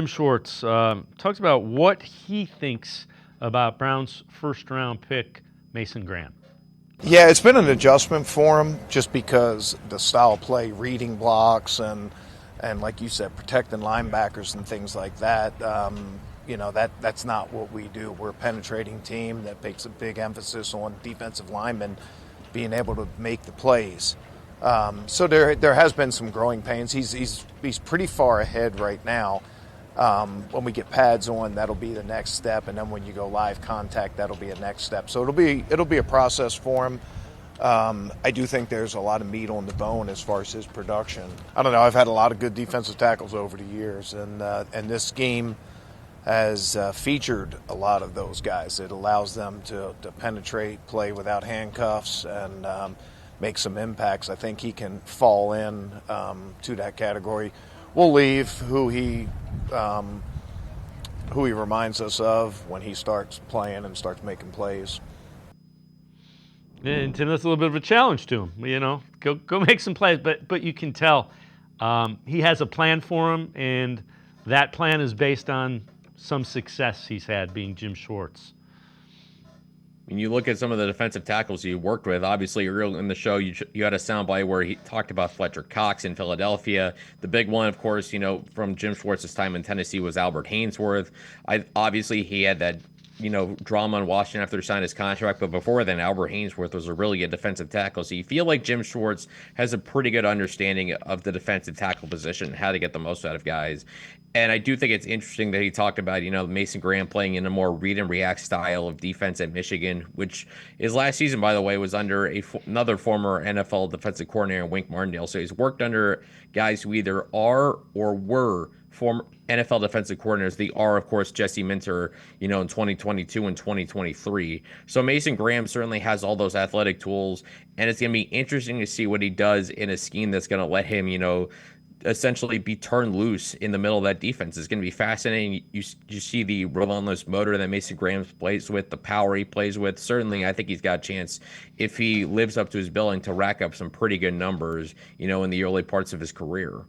Jim Schwartz talks about what he thinks about Brown's first-round pick, Mason Graham. Yeah, it's been an adjustment for him just because the style of play, reading blocks, and like you said, protecting linebackers and things like that. That's not what we do. We're a penetrating team that makes a big emphasis on defensive linemen being able to make the plays. So there has been some growing pains. He's pretty far ahead right now. When we get pads on, that'll be the next step, and then when you go live contact, that'll be a next step. So it'll be a process for him. I do think there's a lot of meat on the bone as far as his production. I don't know. I've had a lot of good defensive tackles over the years, and this scheme has featured a lot of those guys. It allows them to penetrate, play without handcuffs, and make some impacts. I think he can fall in to that category. We'll leave who he reminds us of when he starts playing and starts making plays. And Tim, that's a little bit of a challenge to him. Go make some plays, but you can tell he has a plan for him, and that plan is based on some success he's had being Jim Schwartz. When you look at some of the defensive tackles you worked with, obviously early in the show you had a soundbite where he talked about Fletcher Cox in Philadelphia. The big one, of course, from Jim Schwartz's time in Tennessee was Albert Haynesworth. Obviously he had that drama in Washington after he signed his contract, but before then, Albert Haynesworth was a really good defensive tackle. So you feel like Jim Schwartz has a pretty good understanding of the defensive tackle position, how to get the most out of guys. And I do think it's interesting that he talked about, Mason Graham playing in a more read and react style of defense at Michigan, which his last season, by the way, was under another former NFL defensive coordinator, Wink Martindale. So he's worked under guys who either are or were former NFL defensive coordinators. The are, of course, Jesse Minter, in 2022 and 2023. So Mason Graham certainly has all those athletic tools, and it's going to be interesting to see what he does in a scheme that's going to let him, essentially be turned loose in the middle of that defense. It's going to be fascinating. You see the relentless motor that Mason Graham plays with, the power he plays with. Certainly, I think he's got a chance, if he lives up to his billing, to rack up some pretty good numbers, in the early parts of his career.